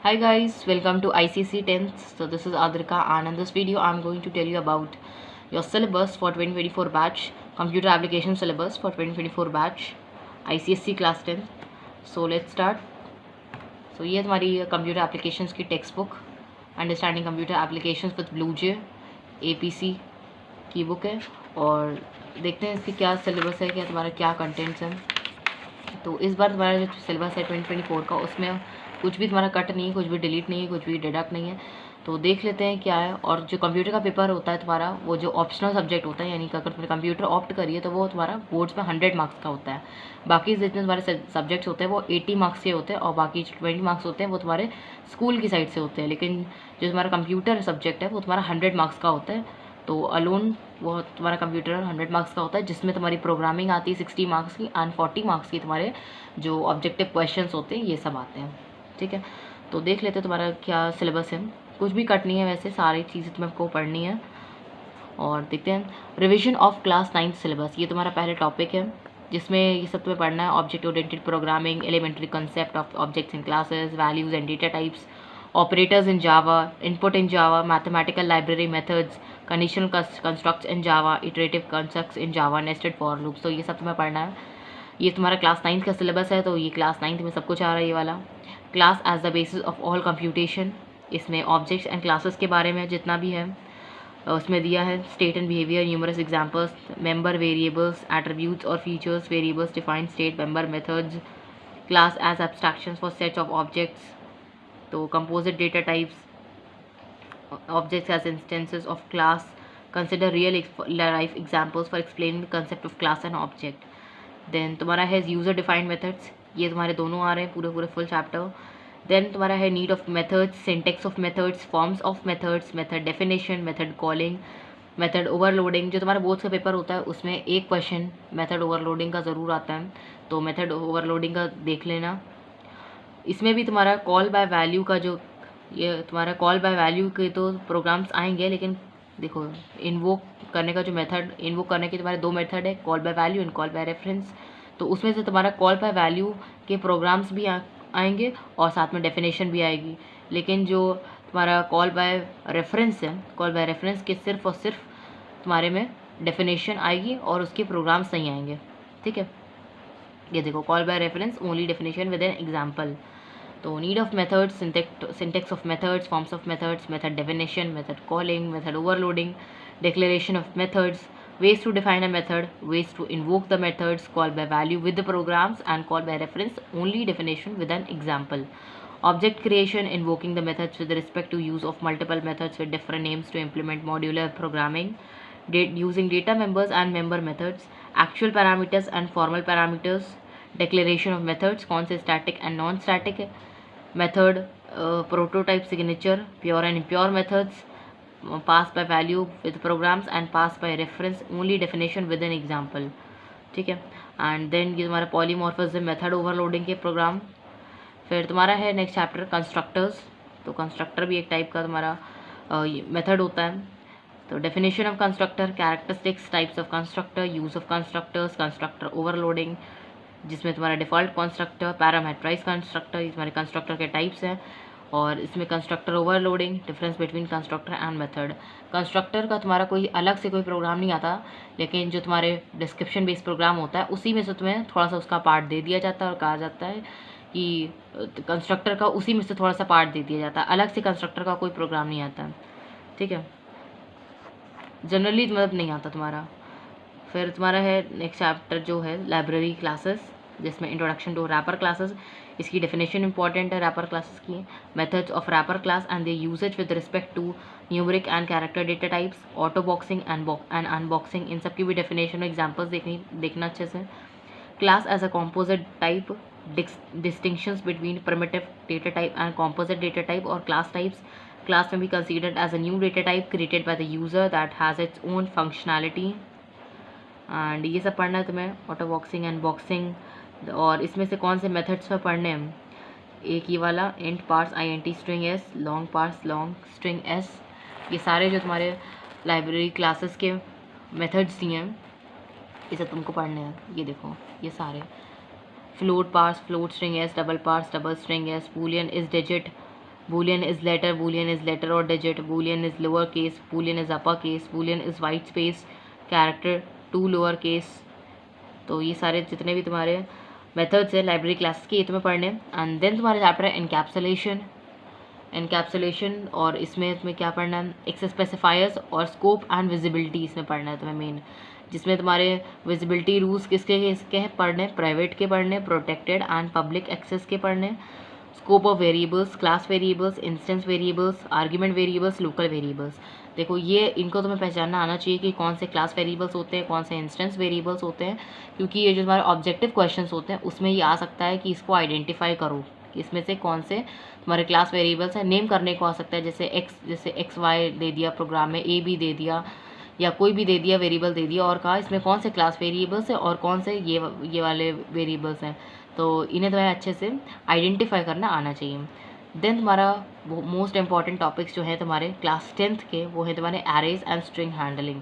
Hi guys, welcome to ICC 10th. So this is Adrika and in this video I'm going to tell you about your syllabus for 2024 batch, computer application syllabus for 2024 batch, ICSE class 10th. So let's start. So ये तुम्हारी computer applications की text book understanding computer applications with BlueJ APC की book है और देखते हैं इसकी क्या सिलेबस है, क्या तुम्हारा क्या कंटेंट्स हैं। तो इस बार तुम्हारा जो सिलेबस है 2024 का उसमें कुछ भी तुम्हारा कट नहीं है, कुछ भी डिलीट नहीं है, कुछ भी डिडक्ट नहीं है। तो देख लेते हैं क्या है। और जो कंप्यूटर का पेपर होता है तुम्हारा, वो जो ऑप्शनल सब्जेक्ट होता है, यानी कि अगर तुमने कंप्यूटर ऑप्ट करिए तो वो तुम्हारा बोर्ड्स में 100 मार्क्स का होता है। बाकी जितने तुम्हारे सब्जेक्ट्स होते हैं वो 80 मार्क्स के होते हैं और बाकी 20 मार्क्स होते हैं वो तुम्हारे स्कूल की साइड से होते हैं। लेकिन जो तुम्हारा कंप्यूटर सब्जेक्ट है वो तुम्हारा 100 मार्क्स का होता है। तो अलोन वो तुम्हारा कंप्यूटर 100 मार्क्स का होता है, जिसमें तुम्हारी प्रोग्रामिंग आती है 60 मार्क्स की एंड 40 मार्क्स की तुम्हारे जो ऑब्जेक्टिव क्वेश्चंस होते हैं ये सब आते हैं। ठीक है, तो देख लेते हैं तुम्हारा क्या सिलेबस है। कुछ भी कट नहीं है, वैसे सारी चीज़ें तुम्हें पढ़नी है। और देखते हैं रिविजन ऑफ क्लास 9 सिलेबस, ये तुम्हारा पहले टॉपिक है जिसमें ये सब तुम्हें पढ़ना है। Object oriented programming, elementary concept of objects in classes, values and data types, operators in Java, input in Java, mathematical library methods, conditional constructs in Java, iterative constructs in Java, nested for loops. तो ये सब तुम्हें पढ़ना है। ये तुम्हारा class 9 का syllabus है, तो ये क्लास 9 में सब कुछ आ रहा है। ये वाला class as the basis of all computation, इसमें ऑब्जेक्ट्स एंड क्लासेस के बारे में जितना भी है उसमें दिया है। State and behaviour, numerous examples, member variables, attributes और features, variables, defined state, member methods, class as abstractions for sets of objects, तो composite data types, objects as instances of class, consider real life examples for explaining the concept of class and object. Then तुम्हारा है user defined methods, ये तुम्हारे दोनों आ रहे हैं पूरे full chapter. Then तुम्हारा है need of methods, syntax of methods, forms of methods, method definition, method calling, method overloading. जो तुम्हारा बोर्ड्स का पेपर होता है उसमें एक क्वेश्चन मेथड ओवरलोडिंग का ज़रूर आता है, तो मेथड ओवरलोडिंग का देख लेना। इसमें भी तुम्हारा कॉल बाय वैल्यू का जो ये तुम्हारा कॉल बाय वैल्यू के तो प्रोग्राम्स आएंगे, लेकिन देखो इन्वोक करने का जो मेथड, इन्वोक करने के तुम्हारे दो मेथड है, call by value and call by reference. तो उसमें से तुम्हारा कॉल बाय वैल्यू के प्रोग्राम्स भी आएंगे और साथ में डेफिनेशन भी आएगी। लेकिन जो तुम्हारा कॉल बाय रेफरेंस है, कॉल बाय रेफरेंस के सिर्फ और सिर्फ तुम्हारे में डेफिनेशन आएगी और उसके प्रोग्राम्स नहीं आएंगे। ठीक है, ये देखो call by reference only definition with an example. तो need of methods, syntax of methods, forms of methods, method definition, method calling, method overloading, declaration of methods, ways to define a method, ways to invoke the methods, call by value with the programs and call by reference only definition with an example. Object creation, invoking the methods with respect to use of multiple methods with different names to implement modular programming, using data members and member methods, actual parameters and formal parameters, declaration of methods, कौन से static and non-static method, prototype signature, pure and impure methods, pass by value with programs and pass by reference only definition with an example। ठीक है, and then ये तुम्हारा polymorphism, method overloading के programme. फिर तुम्हारा है नेक्स्ट चैप्टर कंस्ट्रक्टर्स, तो constructor भी एक टाइप का तुम्हारा मेथड होता है। तो definition of constructor, characteristics, types of constructor, use of constructors, constructor overloading, जिसमें तुम्हारा डिफ़ॉल्ट कंस्ट्रक्टर, पैरामेट्राइज कंस्ट्रक्टर, ये तुम्हारे कंस्ट्रक्टर के टाइप्स हैं। और इसमें constructor overloading, difference between constructor and method. Constructor का तुम्हारा कोई अलग से कोई प्रोग्राम नहीं आता, लेकिन जो तुम्हारे डिस्क्रिप्शन बेस्ड प्रोग्राम होता है उसी में से तुम्हें थोड़ा सा उसका पार्ट दे दिया जाता है और कहा जाता है कि कंस्ट्रक्टर का उसी में से थोड़ा सा पार्ट दे दिया जाता है, अलग से कंस्ट्रक्टर का कोई प्रोग्राम नहीं आता। ठीक है, जनरली मतलब नहीं आता तुम्हारा। फिर तुम्हारा है नेक्स्ट चैप्टर जो है लाइब्रेरी क्लासेस, जिसमें इंट्रोडक्शन टू रैपर क्लासेस, इसकी डेफिनेशन इंपॉर्टेंट है रैपर क्लासेस की। Methods of wrapper class and their usages with respect to numeric and character data types, autoboxing and unboxing, इन सब की भी डेफिनेशन और एग्जाम्पल्स देखना अच्छे से। Class as a composite type, distinctions between primitive data type and composite data type or class types. Class may be considered as a new data type created by the user that has its own functionality. And ये सब पढ़ना है तुम्हें, auto boxing and boxing. और इसमें से कौन से मेथड्स पर पढ़ने हैं, एक ये वाला int parse int string s, long parse long string s, ये सारे जो तुम्हारे लाइब्रेरी क्लासेस के मेथड्स दिए हैं ये सब तुमको पढ़ने हैं। ये देखो ये सारे float parse float string s, double parse double string s, boolean is digit, boolean is letter or digit, boolean is lower case, boolean is upper case, boolean is white space, character to lower case. तो ये सारे जितने भी तुम्हारे methods है library classes के, ये तुम्हें पढ़ने। एंड देन तुम्हारे चैप्टर है एनकैप्सुलेशन, और इसमें तुम्हें क्या पढ़ना है, एक्सेस स्पेसिफायर्स और स्कोप एंड विजिबिलिटी इसमें पढ़ना है तुम्हें मेन, जिसमें तुम्हारे विजिबिलिटी रूल्स किसके हैं पढ़ने, प्राइवेट के पढ़ने, प्रोटेक्टेड एंड पब्लिक एक्सेस के पढ़ने, scope of variables, class variables, instance variables, argument variables, local variables. देखो ये इनको तुम्हें पहचानना आना चाहिए कि कौन से क्लास वेरिएबल्स होते हैं, कौन से इंस्टेंस वेरिएबल्स होते हैं, क्योंकि ये जो हमारे ऑब्जेक्टिव क्वेश्चंस होते हैं उसमें ये आ सकता है कि इसको आइडेंटिफाई करो कि इसमें से कौन से तुम्हारे क्लास वेरिएबल्स हैं। नेम करने को आ सकता है, जैसे एक्स वाई दे दिया प्रोग्राम में, ए बी दे दिया या कोई भी दे दिया वेरिएबल दे दिया, और कहा इसमें कौन से क्लास वेरिएबल्स हैं और कौन से ये वाले वेरिएबल्स हैं। तो इन्हें तुम्हें अच्छे से आइडेंटिफाई करना आना चाहिए। देन तुम्हारा मोस्ट इंपॉर्टेंट टॉपिक्स जो है तुम्हारे क्लास 10th के, वो है तुम्हारे arrays and string handling.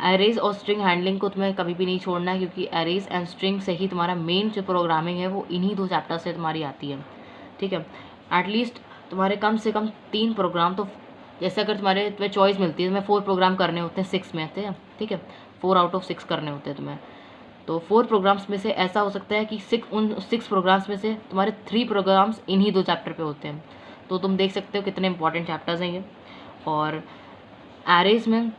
Arrays और स्ट्रिंग हैंडलिंग को तुम्हें कभी भी नहीं छोड़ना है, क्योंकि एरेज एंड स्ट्रिंग से ही तुम्हारा मेन जो प्रोग्रामिंग है वो इन्हीं दो चैप्टर से तुम्हारी आती है। ठीक है, एटलीस्ट तुम्हारे कम से कम 3 प्रोग्राम तो, जैसे अगर तुम्हें चॉइस मिलती है, तुम्हें 4 प्रोग्राम करने होते हैं 6 में से, ठीक है, 4 आउट ऑफ 6 करने होते हैं तुम्हें, तो 4 प्रोग्राम्स में से ऐसा हो सकता है कि उन 6 प्रोग्राम्स में से तुम्हारे 3 प्रोग्राम्स इन्हीं 2 चैप्टर पे होते हैं। तो तुम देख सकते हो कितने इंपॉर्टेंट चैप्टर्स हैं ये। और एरेज में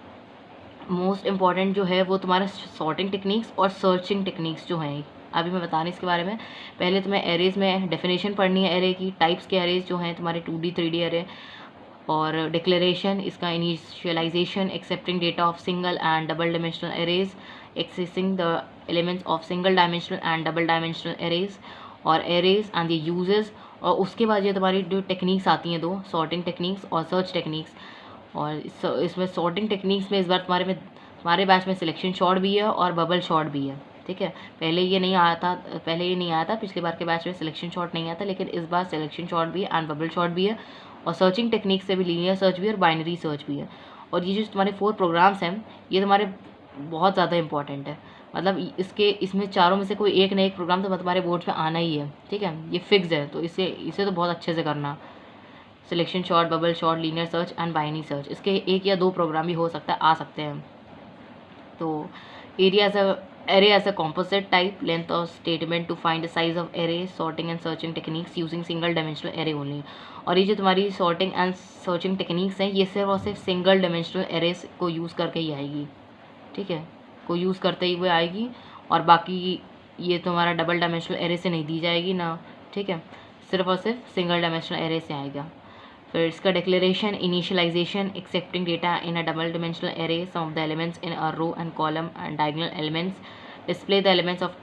मोस्ट इम्पॉर्टेंट जो है वो तुम्हारा सॉर्टिंग टेक्निक्स और सर्चिंग टेक्निक्स जो हैं, अभी मैं बता रही इसके बारे में। पहले तुम्हें एरेज में डेफिनेशन पढ़नी है एरे की, टाइप्स के एरेज जो हैं तुम्हारे 2D 3D एरे, और डिक्लेरेशन इसका, initialization, accepting data of single and double dimensional arrays, accessing the elements of single dimensional and double dimensional arrays, और एरेज एंड द यूजेस। और उसके बाद ये तुम्हारी जो टेक्निक्स आती हैं 2, सॉर्टिंग टेक्निक्स और सर्च टेक्निक्स। और इसमें सॉर्टिंग टेक्निक्स में इस बार तुम्हारे बैच में सिलेक्शन शॉर्ट भी है और बबल शॉर्ट भी है। ठीक है, पहले ये नहीं आया था, पिछली बार के बैच में सिलेक्शन शॉर्ट नहीं आया था, लेकिन इस बार सिलेक्शन शॉर्ट भी है एंड बबल शॉर्ट भी है। और सर्चिंग टेक्निक से भी लीनियर सर्च भी है और बाइनरी सर्च भी है। और ये जो तुम्हारे 4 प्रोग्राम्स हैं ये तुम्हारे बहुत ज़्यादा इंपॉर्टेंट है, मतलब इसमें चारों में से कोई एक ना एक प्रोग्राम तो तुम्हारे बोर्ड पे आना ही है। ठीक है, ये फिक्स है, तो इसे तो बहुत अच्छे से करना। Selection short, bubble short, linear search and binary search, इसके 1 या 2 प्रोग्राम भी हो सकते हैं। तो array as a composite type, length of statement to find the size of array, sorting and searching techniques using single dimensional array only। और ये जो तुम्हारी sorting and searching techniques हैं ये सिर्फ और सिर्फ सिंगल डायमेंशनल एरेज को यूज़ करके ही आएगी। ठीक है, को यूज़ करते ही हुए आएगी, और बाकी ये तुम्हारा डबल डायमेंशनल एरे से नहीं दी जाएगी ना। ठीक है, सिर्फ और सिर्फ सिंगल डायमेंशनल एरे से आएगा। फिर इसका declaration, initialization, accepting data in a double dimensional array, sum of the elements in a row and column and diagonal elements, display the elements of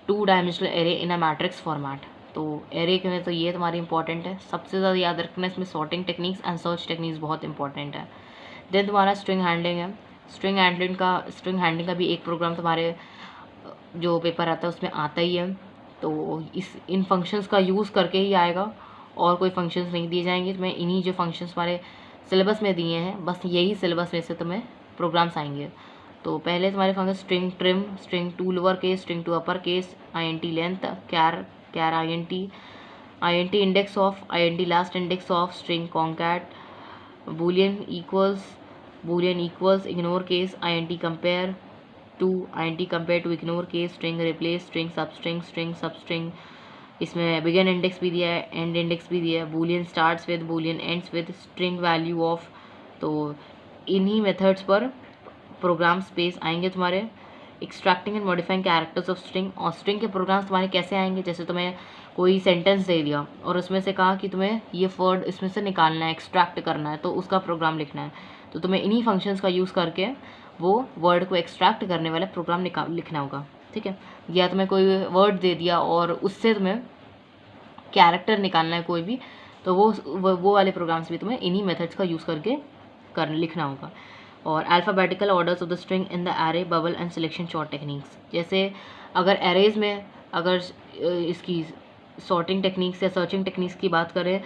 2 dimensional array in a matrix format. तो array के में तो ये तुम्हारी important है, सबसे ज़्यादा याद रखना इसमें sorting techniques and search techniques बहुत इंपॉर्टेंट है। देन तुम्हारा स्ट्रिंग हैंडलिंग है। स्ट्रिंग हैंडलिंग का भी एक प्रोग्राम तुम्हारे जो पेपर आता है उसमें आता ही है। तो इन फंक्शंस का यूज़ करके ही आएगा, और कोई फंक्शंस नहीं दिए जाएंगे तुम्हें। इन्हीं जो फंक्शंस हमारे सिलेबस में दिए हैं, बस यही सिलेबस में से तुम्हें प्रोग्राम्स आएंगे। तो पहले तुम्हारे function string trim, string to lower case, string to upper case, int length, char int index of, int last index of, string concat, boolean equals, ignore case, int compare to ignore case, string replace, string substring, इसमें begin index भी दिया है, end index भी दिया है, boolean starts with, boolean ends with, string value of. तो इन्हीं methods पर प्रोग्राम स्पेस आएंगे तुम्हारे। Extracting and modifying characters of string, और स्ट्रिंग के प्रोग्राम्स तुम्हारे कैसे आएंगे, जैसे तुम्हें कोई सेंटेंस दे दिया और उसमें से कहा कि तुम्हें ये वर्ड इसमें से निकालना है, एक्सट्रैक्ट करना है, तो उसका प्रोग्राम लिखना है। तो तुम्हें इन्हीं फंक्शंस का यूज़ करके वो वर्ड को एक्सट्रैक्ट करने वाला प्रोग्राम लिखना होगा। ठीक है, या तुम्हें कोई वर्ड दे दिया और उससे तुम्हें कैरेक्टर निकालना है कोई भी, तो वो वाले प्रोग्राम्स भी तुम्हें इन्हीं मेथड्स का यूज़ करके लिखना होगा। और alphabetical orders of the string in the array, bubble and selection short techniques, जैसे अगर एरेज में अगर इसकी सॉर्टिंग टेक्निक्स या सर्चिंग टेक्निक्स की बात करें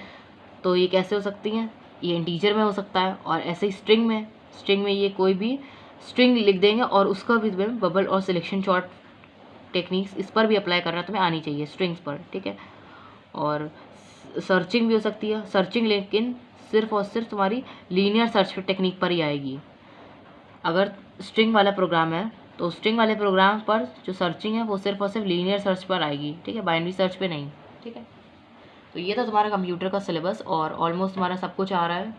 तो ये कैसे हो सकती हैं, ये इंटीजर में हो सकता है, और ऐसे ही स्ट्रिंग में ये कोई भी स्ट्रिंग लिख देंगे और उसका भी तुम्हें बबल और सिलेक्शन शॉर्ट टेक्निक्स इस पर भी अप्लाई करना तुम्हें आनी चाहिए, स्ट्रिंग्स पर। ठीक है, और सर्चिंग भी हो सकती है, सर्चिंग लेकिन सिर्फ और सिर्फ तुम्हारी लीनियर सर्च टेक्निक पर ही आएगी। अगर स्ट्रिंग वाला प्रोग्राम है तो स्ट्रिंग वाले प्रोग्राम पर जो सर्चिंग है वो सिर्फ और सिर्फ लीनियर सर्च पर आएगी, ठीक है, बाइनरी सर्च पे नहीं, ठीक है। तो ये था तुम्हारा कंप्यूटर का सिलेबस और ऑलमोस्ट तुम्हारा सब कुछ आ रहा है।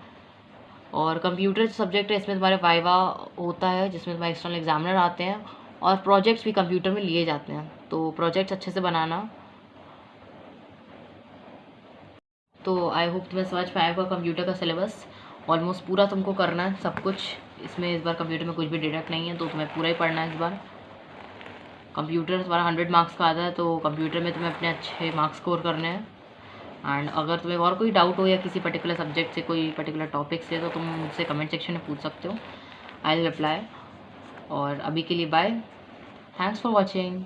और कंप्यूटर सब्जेक्ट है, इसमें तुम्हारे वाइवा होता है जिसमें तुम्हारे एक्सटर्नल एग्जामिनर आते हैं और प्रोजेक्ट्स भी कंप्यूटर में लिए जाते हैं, तो प्रोजेक्ट्स अच्छे से बनाना। तो आई होप तुम्हें समझ में आएगा कंप्यूटर का सिलेबस। ऑलमोस्ट पूरा तुमको करना है सब कुछ, इसमें इस बार कंप्यूटर में कुछ भी डिडक्ट नहीं है, तो तुम्हें पूरा ही पढ़ना है इस बार। कंप्यूटर तुम्हारा 100 मार्क्स का आता है, तो कंप्यूटर में तुम्हें अपने अच्छे मार्क्स स्कोर करने हैं। एंड अगर तुम्हें और कोई डाउट हो या किसी पर्टिकुलर सब्जेक्ट से, कोई पर्टिकुलर टॉपिक से, तो तुम मुझसे कमेंट सेक्शन में पूछ सकते हो, आई विल रिप्लाई। और अभी के लिए बाय, थैंक्स फॉर वॉचिंग।